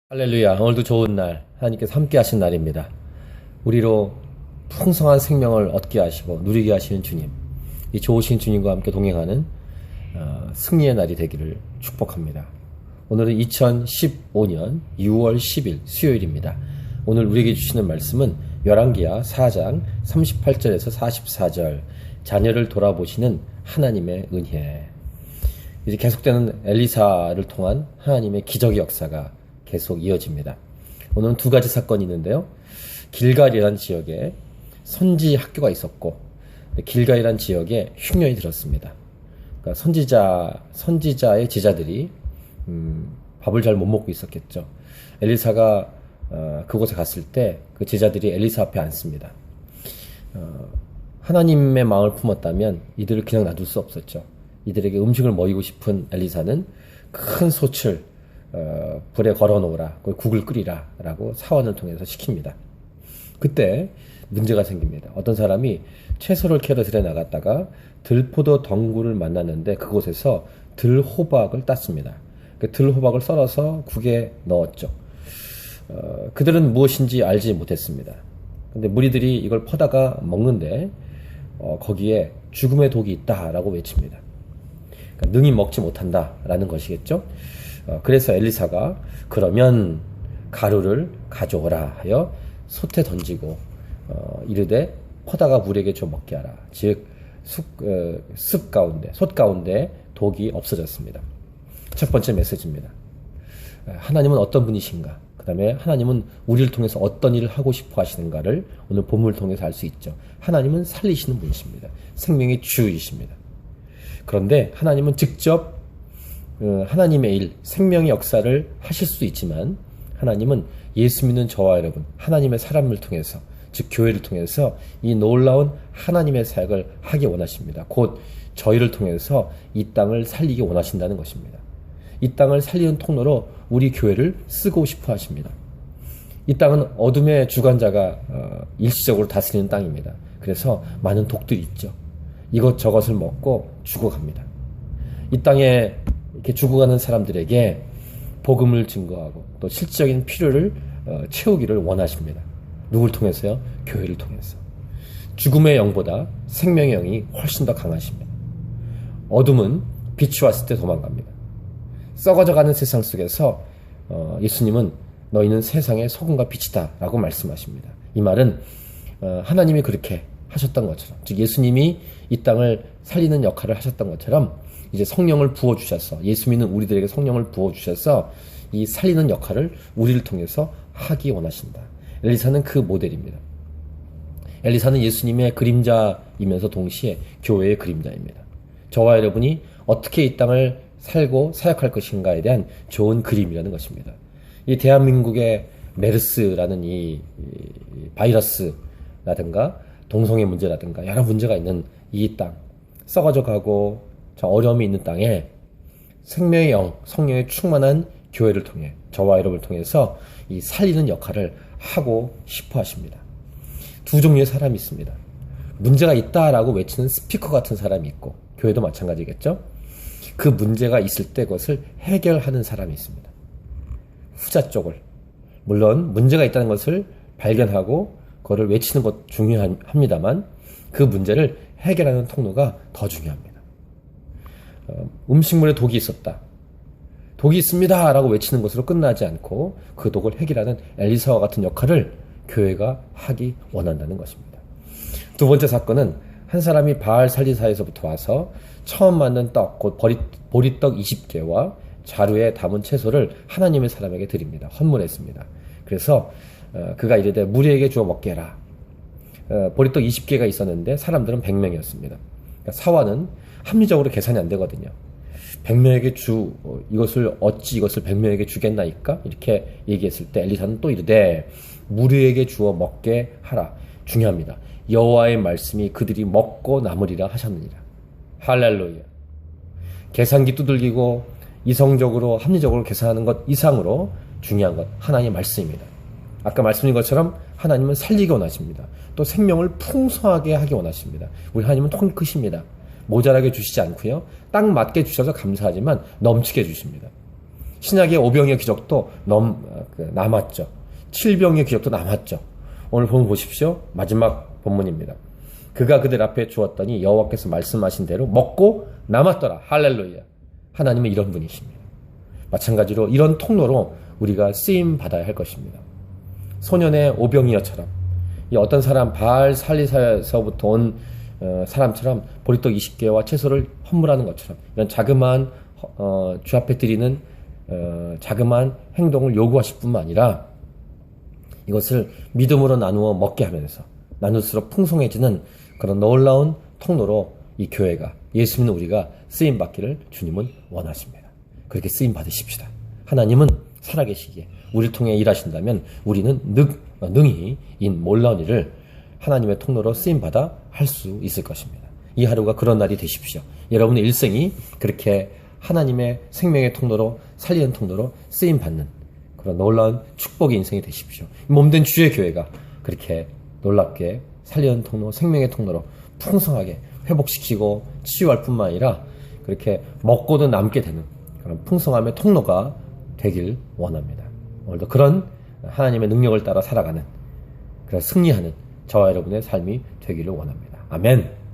할렐루야. 오늘도 좋은 날, 하나님께서 함께 하신 날입니다. 우리로 풍성한 생명을 얻게 하시고 누리게 하시는 주님, 이 좋으신 주님과 함께 동행하는 승리의 날이 되기를 축복합니다. 오늘은 2015년 6월 10일 수요일입니다. 오늘 우리에게 주시는 말씀은 열왕기하 4장 38절에서 44절, 자녀를 돌아보시는 하나님의 은혜. 이제 계속되는 엘리사를 통한 하나님의 기적의 역사가 계속 이어집니다. 오늘은 두 가지 사건이 있는데요. 길갈이라는 지역에 선지 학교가 있었고, 길갈이라는 지역에 흉년이 들었습니다. 그러니까 선지자의 제자들이 밥을 잘 못 먹고 있었겠죠. 엘리사가 그곳에 갔을 때 그 제자들이 엘리사 앞에 앉습니다. 하나님의 마음을 품었다면 이들을 그냥 놔둘 수 없었죠. 이들에게 음식을 먹이고 싶은 엘리사는 큰 솥을 불에 걸어놓으라, 국을 끓이라 라고 사원을 통해서 시킵니다. 그때 문제가 생깁니다. 어떤 사람이 채소를 캐러 들에 나갔다가 들포도 덩굴을 만났는데 그곳에서 들호박을 땄습니다. 그 들호박을 썰어서 국에 넣었죠. 그들은 무엇인지 알지 못했습니다. 근데 무리들이 이걸 퍼다가 먹는데 거기에 죽음의 독이 있다라고 외칩니다. 그러니까 능히 먹지 못한다라는 것이겠죠. 그래서 엘리사가 그러면 가루를 가져오라 하여 솥에 던지고 이르되 퍼다가 물에게 줘 먹게 하라. 즉 숯 가운데 독이 없어졌습니다. 첫 번째 메시지입니다. 하나님은 어떤 분이신가? 그 다음에 하나님은 우리를 통해서 어떤 일을 하고 싶어 하시는가를 오늘 본문을 통해서 알 수 있죠. 하나님은 살리시는 분이십니다. 생명의 주이십니다. 그런데 하나님은 직접 하나님의 일, 생명의 역사를 하실 수도 있지만 하나님은 예수 믿는 저와 여러분, 하나님의 사람을 통해서, 즉 교회를 통해서 이 놀라운 하나님의 사역을 하기 원하십니다. 곧 저희를 통해서 이 땅을 살리기 원하신다는 것입니다. 이 땅을 살리는 통로로 우리 교회를 쓰고 싶어 하십니다. 이 땅은 어둠의 주관자가 일시적으로 다스리는 땅입니다. 그래서 많은 독들이 있죠. 이것저것을 먹고 죽어갑니다. 이 땅에 이렇게 죽어가는 사람들에게 복음을 증거하고 또 실질적인 필요를 채우기를 원하십니다. 누굴 통해서요? 교회를 통해서. 죽음의 영보다 생명의 영이 훨씬 더 강하십니다. 어둠은 빛이 왔을 때 도망갑니다. 썩어져가는 세상 속에서 예수님은 너희는 세상의 소금과 빛이다 라고 말씀하십니다. 이 말은 하나님이 그렇게 하셨던 것처럼, 즉 예수님이 이 땅을 살리는 역할을 하셨던 것처럼 이제 성령을 부어주셔서, 예수 믿는 우리들에게 성령을 부어주셔서 이 살리는 역할을 우리를 통해서 하기 원하신다. 엘리사는 그 모델입니다. 엘리사는 예수님의 그림자이면서 동시에 교회의 그림자입니다. 저와 여러분이 어떻게 이 땅을 살고 사역할 것인가에 대한 좋은 그림이라는 것입니다. 이 대한민국의 메르스라는 이 바이러스라든가 동성애 문제라든가 여러 문제가 있는 이 땅, 썩어져 가고 저 어려움이 있는 땅에 생명의 영, 성령의 충만한 교회를 통해, 저와 여러분을 통해서 이 살리는 역할을 하고 싶어 하십니다. 두 종류의 사람이 있습니다. 문제가 있다라고 외치는 스피커 같은 사람이 있고, 교회도 마찬가지겠죠? 그 문제가 있을 때 그것을 해결하는 사람이 있습니다. 후자 쪽을. 물론 문제가 있다는 것을 발견하고 그거를 외치는 것 중요합니다만 그 문제를 해결하는 통로가 더 중요합니다. 음식물에 독이 있었다. 독이 있습니다 라고 외치는 것으로 끝나지 않고 그 독을 해결하는 엘리사와 같은 역할을 교회가 하기 원한다는 것입니다. 두 번째 사건은 한 사람이 바알 살리사에서부터 와서 처음 만든 떡, 곧 보리떡 20개와 자루에 담은 채소를 하나님의 사람에게 드립니다. 헌물했습니다. 그래서 그가 이르되 무리에게 주어 먹게 해라. 보리떡 20개가 있었는데 사람들은 100명이었습니다. 그러니까 사화는 합리적으로 계산이 안 되거든요. 100명에게 어찌 이것을 100명에게 주겠나이까? 이렇게 얘기했을 때 엘리사는 또 이르되 무리에게 주어 먹게 하라. 중요합니다. 여호와의 말씀이 그들이 먹고 남으리라 하셨느니라. 할렐루야. 계산기 두들기고 이성적으로 합리적으로 계산하는 것 이상으로 중요한 것 하나님의 말씀입니다. 아까 말씀드린 것처럼 하나님은 살리기 원하십니다. 또 생명을 풍성하게 하기 원하십니다. 우리 하나님은 통이 크십니다. 모자라게 주시지 않고요. 딱 맞게 주셔서 감사하지만 넘치게 주십니다. 신약의 오병이어 기적도 남았죠. 칠병의 기적도 남았죠. 오늘 본문 보십시오. 마지막 본문입니다. 그가 그들 앞에 주었더니 여호와께서 말씀하신 대로 먹고 남았더라. 할렐루야. 하나님은 이런 분이십니다. 마찬가지로 이런 통로로 우리가 쓰임 받아야 할 것입니다. 소년의 오병이어처럼 이 어떤 사람 바알 살리사에서부터 온 사람처럼 보리떡 20개와 채소를 헌물하는 것처럼 이런 자그마한 주 앞에 드리는 자그마한 행동을 요구하실 뿐만 아니라 이것을 믿음으로 나누어 먹게 하면서 나눌수록 풍성해지는 그런 놀라운 통로로 이 교회가 예수 믿는 우리가 쓰임 받기를 주님은 원하십니다. 그렇게 쓰임 받으십시다. 하나님은 살아계시기에 우리를 통해 일하신다면 우리는 능히 이 놀라운 일을 하나님의 통로로 쓰임 받아 할 수 있을 것입니다. 이 하루가 그런 날이 되십시오. 여러분의 일생이 그렇게 하나님의 생명의 통로로 살리는 통로로 쓰임 받는 그런 놀라운 축복의 인생이 되십시오. 몸된 주의 교회가 그렇게 놀랍게 살리는 통로, 생명의 통로로 풍성하게 회복시키고 치유할 뿐만 아니라 그렇게 먹고도 남게 되는 그런 풍성함의 통로가 되길 원합니다. 오늘도 그런 하나님의 능력을 따라 살아가는, 그런 승리하는 저와 여러분의 삶이 되기를 원합니다. 아멘.